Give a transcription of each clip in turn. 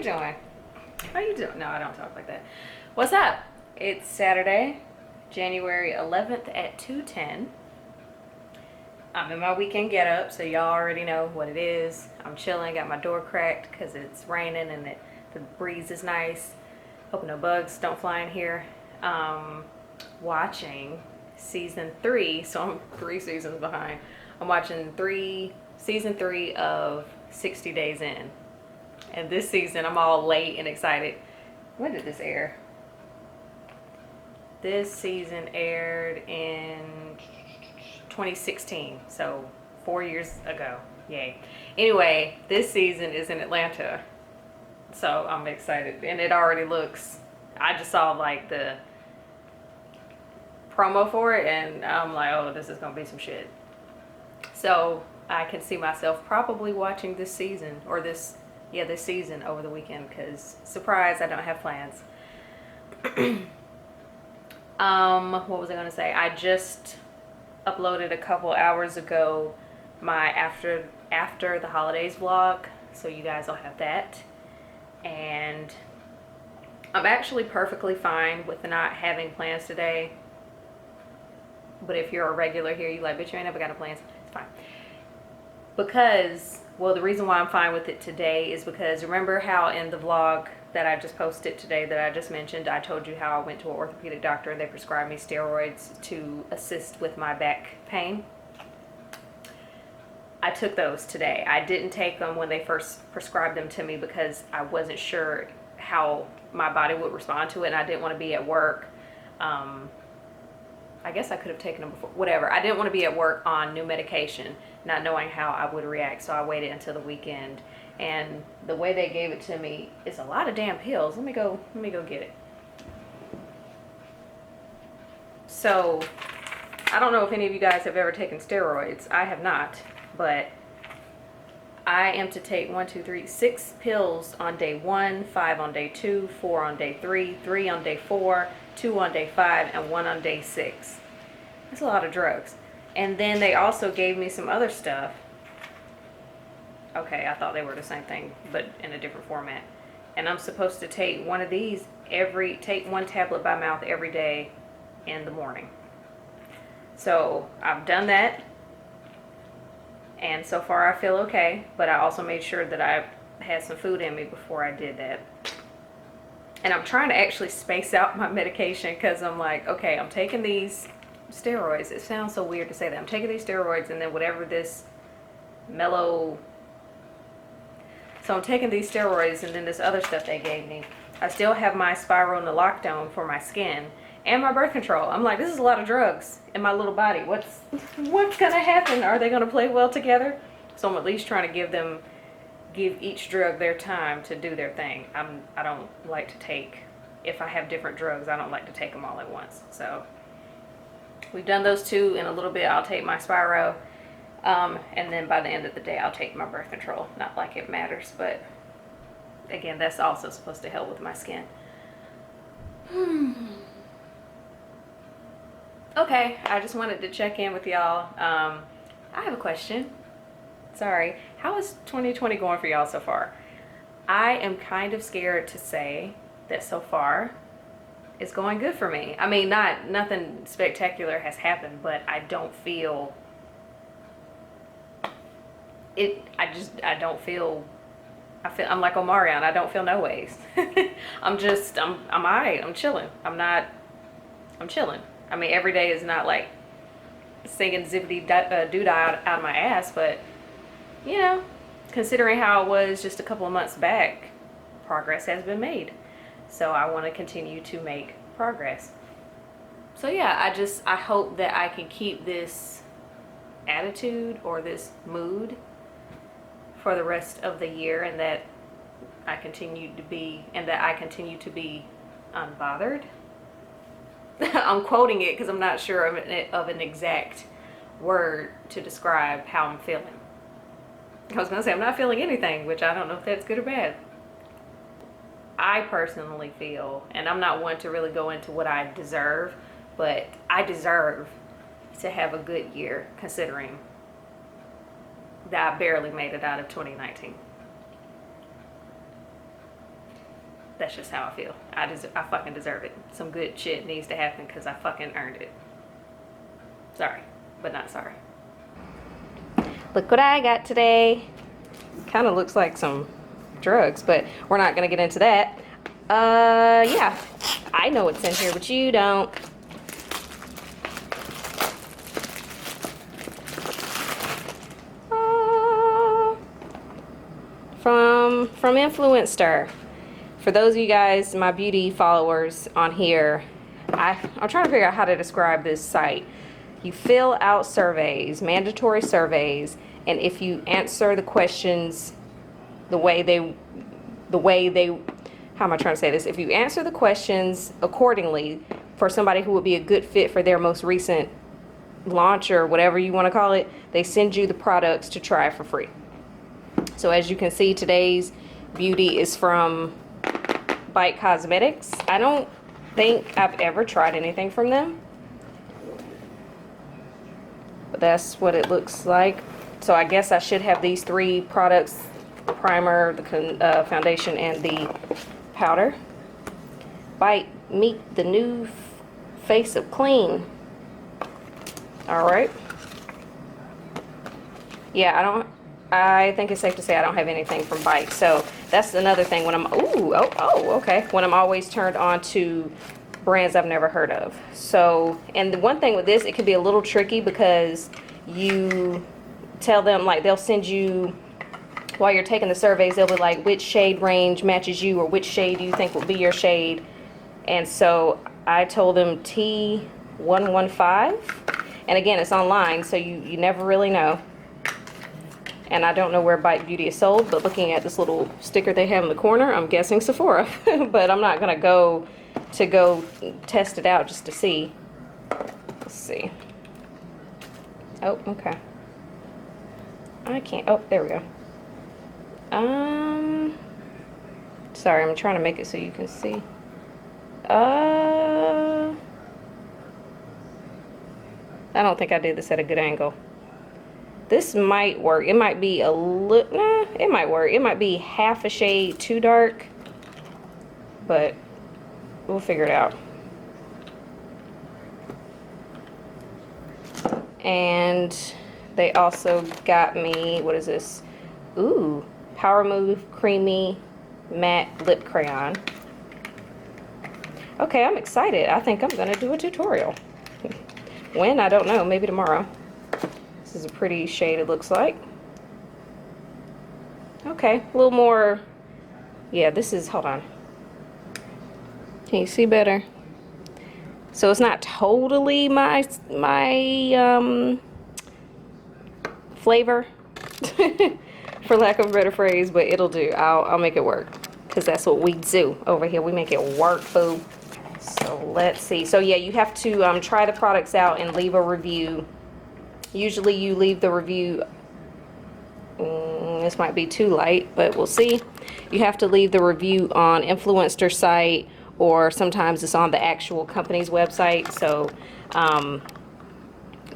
you doing? How you doing? No, I don't talk like that. What's up? It's Saturday, January 11th at 2:10. I'm in my weekend get up, so y'all already know what it is. I'm chilling, got my door cracked because it's raining and the breeze is nice. Hope no bugs don't fly in here. Watching season 3, so I'm 3 seasons behind. I'm watching season 3 of 60 Days In. And this season, I'm all late and excited. When did this air? This season aired in 2016, so 4 years ago. Yay. Anyway, this season is in Atlanta, so I'm excited. And it already looks, I just saw like the promo for it, and I'm like, oh, this is gonna be some shit. So I can see myself probably watching this season, or this season over the weekend, because surprise, I don't have plans. What was I gonna say? I just uploaded a couple hours ago my after the holidays vlog, so you guys will have that. And I'm actually perfectly fine with not having plans today. But if you're a regular here, you like, bitch, you ain't never got no plans. It's fine. Because, well, the reason why I'm fine with it today is because remember how in the vlog that I just posted today that I just mentioned, I told you how I went to an orthopedic doctor and they prescribed me steroids to assist with my back pain. I took those today. I didn't take them when they first prescribed them to me because I wasn't sure how my body would respond to it, and I didn't want to be at work. I guess I could have taken them before, whatever. I didn't want to be at work on new medication, not knowing how I would react, so I waited until the weekend. And the way they gave it to me is a lot of damn pills. Let me go get it. So, I don't know if any of you guys have ever taken steroids. I have not, but I am to take 6 pills on day 1, 5 on day 2, 4 on day 3, 3 on day 4, 2 on day 5, and 1 on day 6. That's a lot of drugs. And then they also gave me some other stuff. Okay, I thought they were the same thing, but in a different format. And I'm supposed to take one of these take 1 tablet by mouth every day in the morning. So I've done that. And so far I feel okay, but I also made sure that I had some food in me before I did that. And I'm trying to actually space out my medication because I'm like, okay, I'm taking these steroids. It sounds so weird to say that. I'm taking these steroids and then whatever this mellow... So I'm taking these steroids and then this other stuff they gave me. I still have my spiral naloxone for my skin and my birth control. I'm like, this is a lot of drugs in my little body. What's gonna happen? Are they gonna play well together? So I'm at least trying to give each drug their time to do their thing. I don't like to take, if I have different drugs, I don't like to take them all at once. So we've done those 2. In a little bit I'll take my Spiro, and then by the end of the day I'll take my birth control. Not like it matters, but again, that's also supposed to help with my skin. Okay, I just wanted to check in with y'all. I have a question. Sorry. How is 2020 going for y'all so far? I am kind of scared to say that so far it's going good for me. I mean, nothing spectacular has happened, but I don't feel it. I'm like Omarion. I don't feel no ways. I'm alright. I'm chilling. I'm chilling. I mean, every day is not like singing zippity doo-dah out of my ass, but you know, considering how it was just a couple of months back, progress has been made. So I want to continue to make progress. So yeah, I hope that I can keep this attitude or this mood for the rest of the year, and that I continue to be unbothered. I'm quoting it because I'm not sure of an exact word to describe how I'm feeling. I was going to say I'm not feeling anything, which I don't know if that's good or bad. I personally feel, and I'm not one to really go into what I deserve, but I deserve to have a good year considering that I barely made it out of 2019. That's just how I feel. I fucking deserve it. Some good shit needs to happen because I fucking earned it. Sorry, but not sorry. Look what I got today. Kind of looks like some drugs, but we're not gonna get into that. Yeah, I know what's in here, but you don't. From Influencer. For those of you guys, my beauty followers on here, I'm trying to figure out how to describe this site. You fill out surveys, mandatory surveys, and if you answer the questions the way they, how am I trying to say this? If you answer the questions accordingly for somebody who would be a good fit for their most recent launch or whatever you want to call it, they send you the products to try for free. So as you can see, today's beauty is from Bite Cosmetics. I don't think I've ever tried anything from them, but that's what it looks like. So I guess I should have these 3 products: the primer, the foundation, and the powder. Bite, meet the new face of clean. All right. Yeah, I think it's safe to say I don't have anything from Bite. So that's another thing when I'm, okay. When I'm always turned on to brands I've never heard of. So, and the one thing with this, it can be a little tricky because you tell them, like, they'll send you, while you're taking the surveys, they'll be like, which shade range matches you, or which shade you think will be your shade. And so I told them T115. And again, it's online, so you never really know. And I don't know where Bite Beauty is sold, but looking at this little sticker they have in the corner, I'm guessing Sephora. But I'm not gonna go test it out just to see. Let's see. Oh, okay. I can't, oh, there we go. Sorry, I'm trying to make it so you can see. I don't think I did this at a good angle. This might work. It might be a little, nah, it might work. It might be half a shade too dark, but we'll figure it out. And they also got me, what is this? Ooh, Power Move Creamy Matte Lip Crayon. Okay, I'm excited. I think I'm gonna do a tutorial. When? I don't know, maybe tomorrow. This is a pretty shade, it looks like. Okay, a little more, yeah, this is, hold on. Can you see better? So it's not totally my flavor, for lack of a better phrase, but it'll do. I'll make it work, because that's what we do over here. We make it work, boo. So let's see. So yeah, you have to try the products out and leave a review. Usually you leave the review, this might be too light, but we'll see. You have to leave the review on Influencer site, or sometimes it's on the actual company's website. So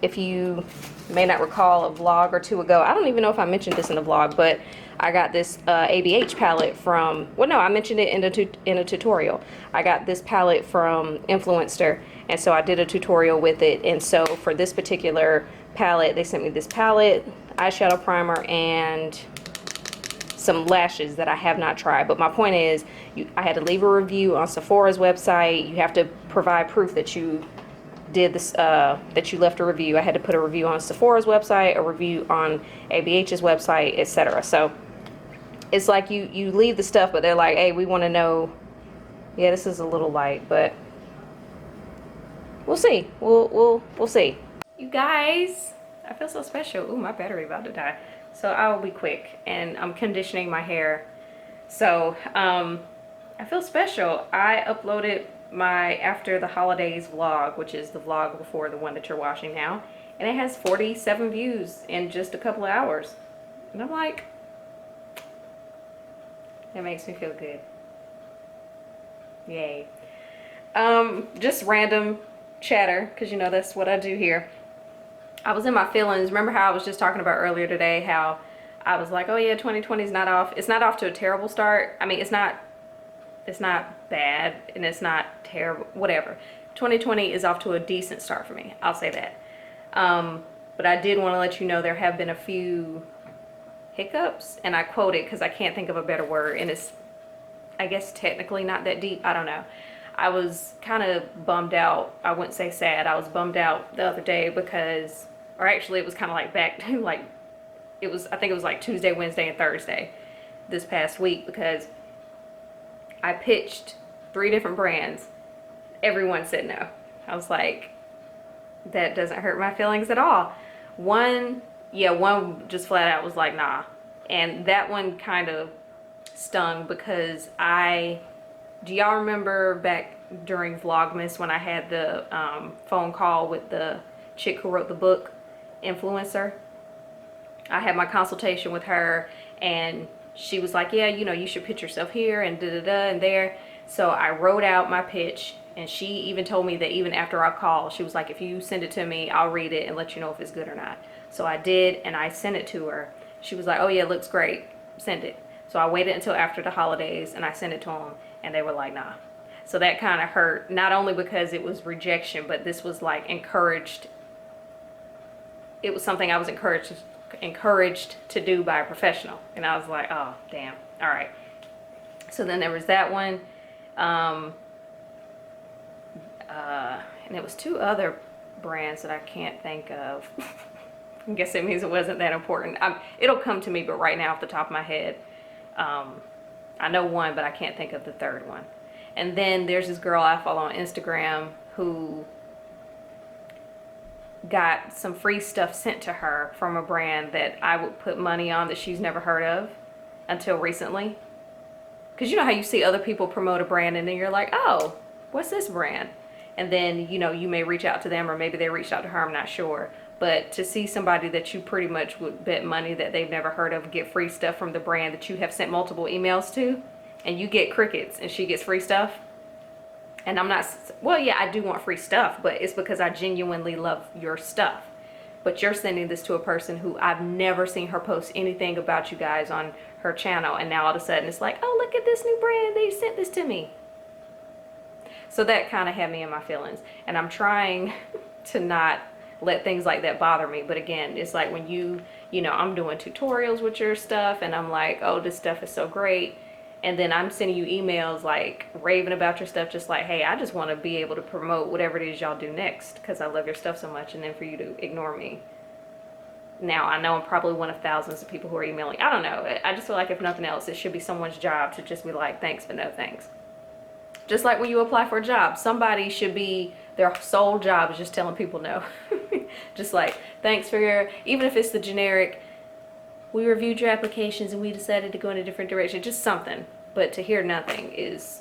if you may not recall a vlog or 2 ago, I don't even know if I mentioned this in the vlog, but I got this ABH palette from, well, no, I mentioned it in a tutorial. I got this palette from Influencer, and so I did a tutorial with it. And so for this particular palette, they sent me this palette, eyeshadow primer, and some lashes that I have not tried. But my point is, I had to leave a review on Sephora's website. You have to provide proof that you did this, that you left a review. I had to put a review on Sephora's website, a review on ABH's website, etc. So it's like you leave the stuff, but they're like, hey, we want to know. Yeah, this is a little light, but we'll see. We'll see. You guys, I feel so special. Ooh, my battery about to die. So I will be quick, and I'm conditioning my hair. So I feel special. I uploaded my after the holidays vlog, which is the vlog before the one that you're watching now, and it has 47 views in just a couple of hours. And I'm like, it makes me feel good. Yay. Just random chatter, because you know that's what I do here. I was in my feelings. Remember how I was just talking about earlier today, how I was like, oh yeah, 2020 is not off. It's not off to a terrible start. I mean, it's not It's not bad and it's not terrible, whatever. 2020 is off to a decent start for me. I'll say that. But I did want to let you know there have been a few hiccups, and I quote it because I can't think of a better word, and it's, I guess, technically not that deep. I don't know. I was kind of bummed out. I wouldn't say sad. I was bummed out the other day because, or actually it was kind of like back to like, it was, I think it was like Tuesday, Wednesday, and Thursday this past week, because I pitched 3 different brands. Everyone said no. I was like, that doesn't hurt my feelings at all. One just flat out was like, nah. And that one kind of stung because do y'all remember back during Vlogmas when I had the phone call with the chick who wrote the book, influencer? I had my consultation with her, and she was like, yeah, you know, you should pitch yourself here and da-da-da and there. So I wrote out my pitch, and she even told me that even after our call, she was like, if you send it to me, I'll read it and let you know if it's good or not. So I did, and I sent it to her. She was like, oh yeah, it looks great, send it. So I waited until after the holidays, and I sent it to them, and they were like, nah. So that kind of hurt, not only because it was rejection, but this was like encouraged. It was something I was encouraged to do by a professional, and I was like, oh damn, all right. So then there was that one, and it was 2 other brands that I can't think of. I guess it means it wasn't that important. It'll come to me, but right now off the top of my head, I know one, but I can't think of the third one. And then there's this girl I follow on Instagram who got some free stuff sent to her from a brand that I would put money on that she's never heard of until recently. Because you know how you see other people promote a brand and then you're like, oh, what's this brand? And then, you know, you may reach out to them, or maybe they reached out to her, I'm not sure. But to see somebody that you pretty much would bet money that they've never heard of get free stuff from the brand that you have sent multiple emails to, and you get crickets and she gets free stuff. And I'm not, well, yeah, I do want free stuff, but it's because I genuinely love your stuff. But you're sending this to a person who I've never seen her post anything about you guys on her channel, and now all of a sudden it's like, oh, look at this new brand, they sent this to me. So that kind of had me in my feelings, and I'm trying to not let things like that bother me. But again, it's like when you know, I'm doing tutorials with your stuff, and I'm like, oh, this stuff is so great, and then I'm sending you emails like raving about your stuff, just like, hey, I just want to be able to promote whatever it is y'all do next because I love your stuff so much, and then for you to ignore me. Now, I know I'm probably one of thousands of people who are emailing. I don't know. I just feel like if nothing else, it should be someone's job to just be like, thanks, but no thanks. Just like when you apply for a job, somebody should be, their sole job is just telling people no. Just like, thanks for your, even if it's the generic, we reviewed your applications and we decided to go in a different direction, just something. But to hear nothing is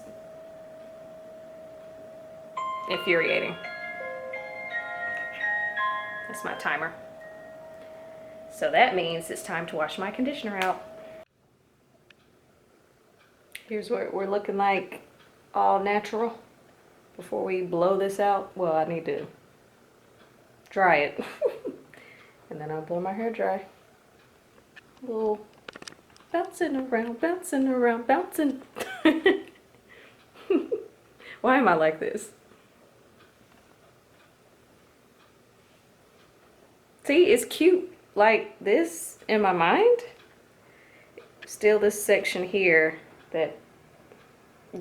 infuriating. That's my timer. So that means it's time to wash my conditioner out. Here's what we're looking like, all natural. Before we blow this out, well, I need to dry it. And then I'll blow my hair dry. A little bouncing around, bouncing around, bouncing. Why am I like this? See, it's cute like this in my mind. Still this section here that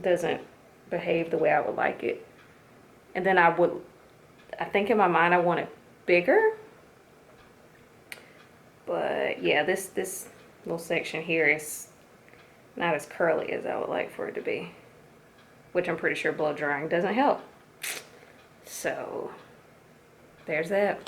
doesn't behave the way I would like it. And then I think in my mind I want it bigger. But yeah, this little section here is not as curly as I would like for it to be, which I'm pretty sure blow drying doesn't help. So there's that.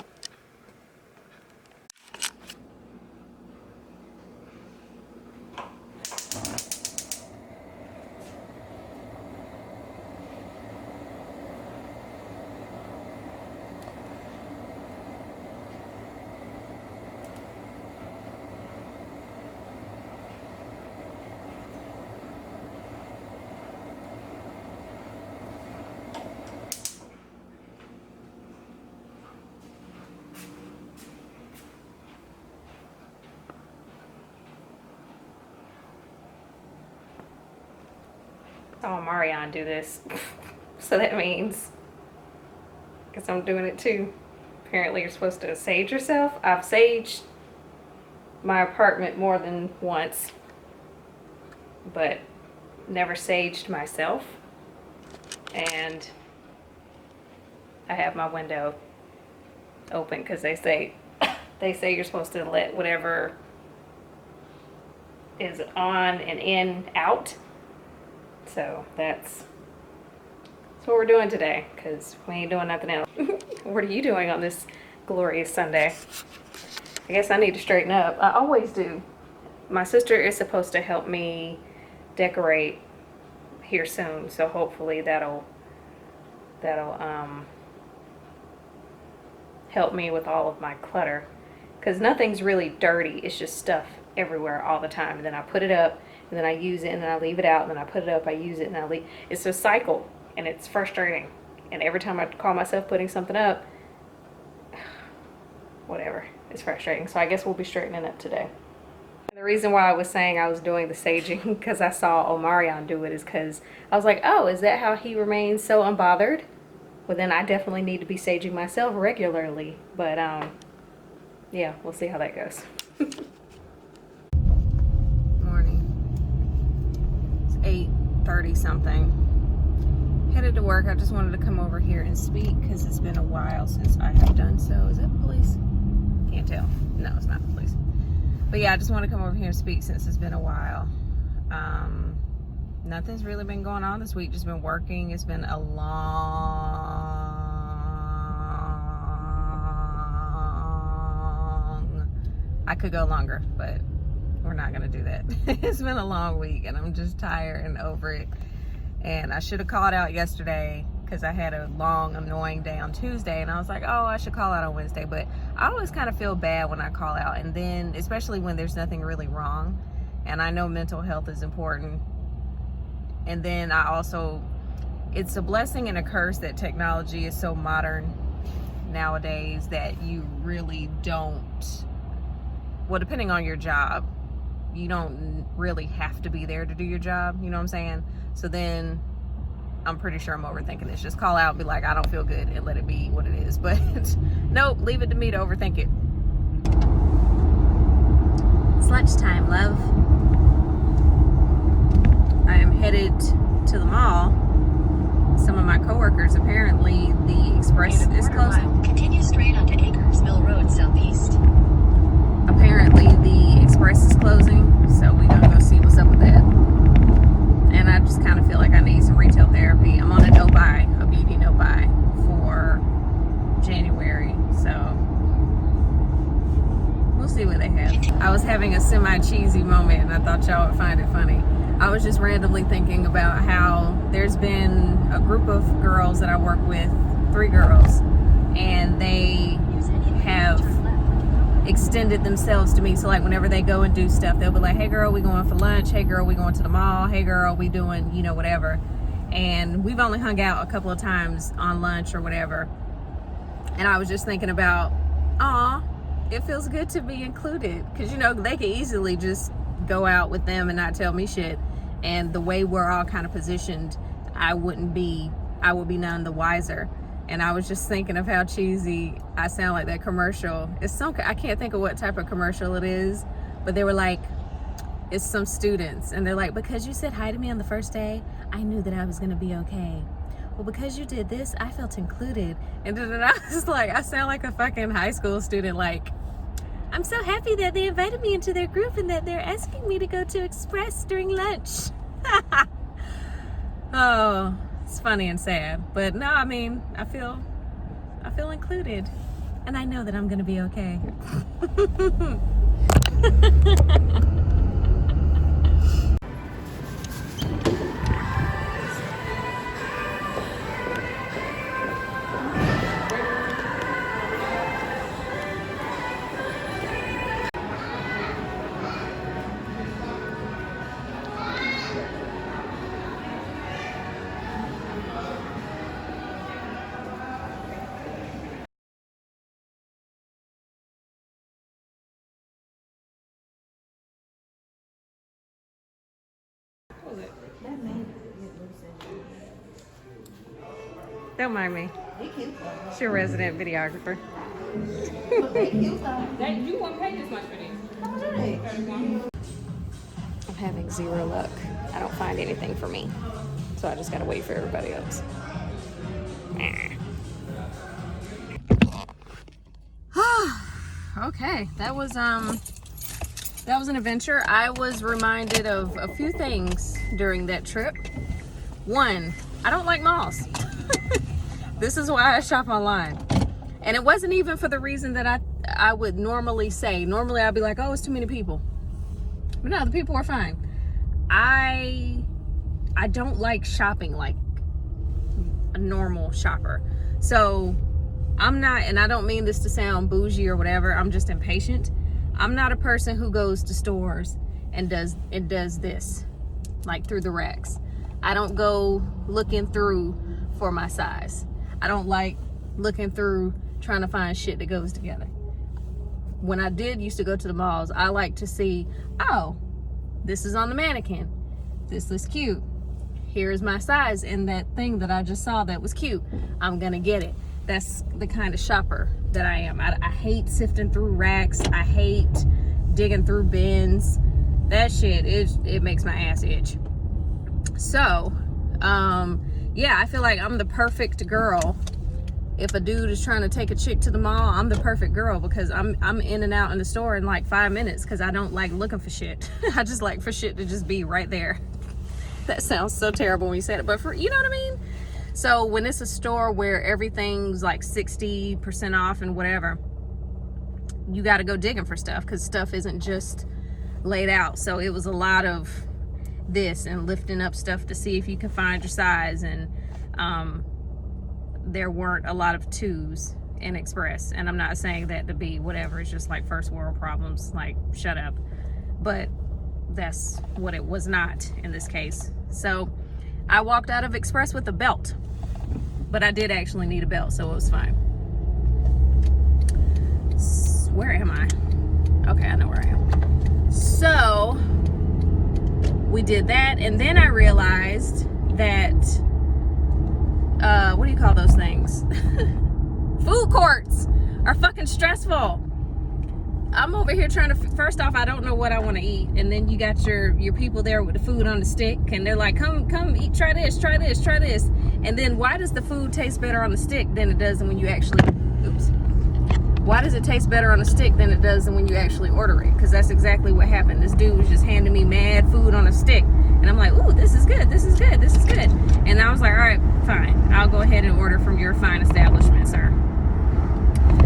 saw Marion do this. So that means, because I'm doing it too. Apparently you're supposed to sage yourself. I've saged my apartment more than once, but never saged myself. And I have my window open because they say you're supposed to let whatever is on and in out. So that's what we're doing today, because we ain't doing nothing else. What are you doing on this glorious Sunday? I guess I need to straighten up. I always do. My sister is supposed to help me decorate here soon, so hopefully that'll help me with all of my clutter, because nothing's really dirty. It's just stuff everywhere all the time, and then I put it up and then I use it and then I leave it out, and then I put it up, I use it, and I leave. It's a cycle, and it's frustrating. And every time I call myself putting something up, whatever, it's frustrating. So I guess we'll be straightening up today. The reason why I was saying I was doing the saging because I saw Omarion do it is because I was like, oh, is that how he remains so unbothered? Well, then I definitely need to be saging myself regularly. But yeah, we'll see how that goes. Morning. It's 8:30 something. Headed to work. I just wanted to come over here and speak because it's been a while since I have done so. Is that the police? Can't tell. No, it's not the police. But yeah, I just want to come over here and speak since it's been a while. Nothing's really been going on this week. Just been working. It's been a long... I could go longer, but we're not going to do that. It's been a long week, and I'm just tired and over it. And I should have called out yesterday because I had a long, annoying day on Tuesday. And I was like, oh, I should call out on Wednesday. But I always kind of feel bad when I call out. And then, especially when there's nothing really wrong. And I know mental health is important. And then I also, it's a blessing and a curse that technology is so modern nowadays that you really don't, well, depending on your job, you don't really have to be there to do your job. You know what I'm saying? So then I'm pretty sure I'm overthinking this. Just call out and be like, I don't feel good, and let it be what it is. But nope, leave it to me to overthink it. It's lunchtime, love. I am headed to the mall. Some of my coworkers, apparently the express is closing. Continue straight onto Acres Mill Road Southeast. Apparently the express is closing, so we're gonna go see what's up with that. And I just kind of feel like I need some retail therapy. I'm on a no-buy, a beauty no-buy for January, so we'll see what they have. I was having a semi-cheesy moment, and I thought y'all would find it funny. I was just randomly thinking about how there's been a group of girls that I work with, 3 girls, and they have extended themselves to me. So like whenever they go and do stuff, they'll be like, hey girl, we going for lunch. Hey girl, we going to the mall. Hey girl, we doing, you know, whatever. And we've only hung out a couple of times on lunch or whatever. And I was just thinking about, aw, it feels good to be included. Because, you know, they could easily just go out with them and not tell me shit. And the way we're all kind of positioned, I would be none the wiser. And I was just thinking of how cheesy I sound like that commercial. It's some, I can't think of what type of commercial it is, but they were like, it's some students, and they're like, because you said hi to me on the first day, I knew that I was gonna be okay. Well, because you did this, I felt included. And then I was like, I sound like a fucking high school student, like, I'm so happy that they invited me into their group and that they're asking me to go to Express during lunch. Oh, it's funny and sad. But no, I mean, I feel included. And I know that I'm gonna be okay. Don't mind me. They cute though. She's your resident videographer. But they cute though. That you won't pay this much for these. How much are they? I'm having zero luck. I don't find anything for me. So I just gotta wait for everybody else. Okay, that was an adventure. I was reminded of a few things during that trip. One, I don't like malls. This is why I shop online. And it wasn't even for the reason that I would normally say. Normally I'd be like, oh, it's too many people. But no, the people were fine. I don't like shopping like a normal shopper. So I'm not, and I don't mean this to sound bougie or whatever, I'm just impatient. I'm not a person who goes to stores and does this, like through the racks. I don't go looking through for my size. I don't like looking through trying to find shit that goes together. When I used to go to the malls, I like to see, oh, this is on the mannequin. This is cute. Here's my size in that thing that I just saw that was cute. I'm gonna get it. That's the kind of shopper that I am. I hate sifting through racks. I hate digging through bins. That shit, it makes my ass itch. So, yeah, I feel like I'm the perfect girl. If a dude is trying to take a chick to the mall, I'm the perfect girl because I'm in and out in the store in like 5 minutes because I don't like looking for shit. I just like for shit to just be right there. That sounds so terrible when you said it, but you know what I mean? So when it's a store where everything's like 60% off and whatever, you got to go digging for stuff because stuff isn't just laid out. So it was a lot of this and lifting up stuff to see if you can find your size. And there weren't a lot of 2s in Express. And I'm not saying that to be whatever. It's just like first world problems. Like, shut up. But that's what it was not in this case. So I walked out of Express with a belt. But I did actually need a belt, so it was fine. Where am I? Okay, I know where I am. So, we did that, and then I realized that, what do you call those things? Food courts are fucking stressful. I'm over here trying to, first off, I don't know what I want to eat. And then you got your people there with the food on the stick. And they're like, come eat, try this, try this, try this. And then why does the food taste better on the stick than it does when you actually, why does it taste better on the stick than it does than when you actually order it? Because that's exactly what happened. This dude was just handing me mad food on a stick. And I'm like, ooh, this is good, this is good, this is good. And I was like, all right, fine. I'll go ahead and order from your fine establishment, sir.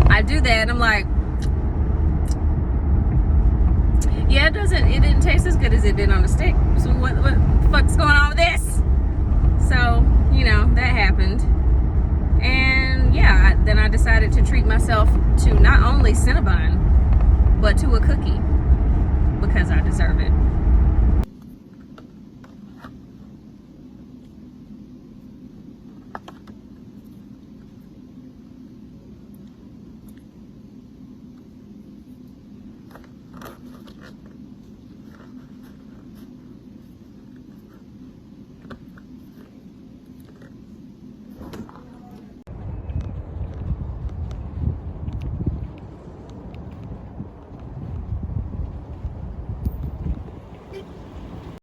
I do that, and I'm like, yeah, it didn't taste as good as it did on the stick. So what the fuck's going on with this? So, you know, that happened. And yeah, then I decided to treat myself to not only Cinnabon, but to a cookie. Because I deserve it.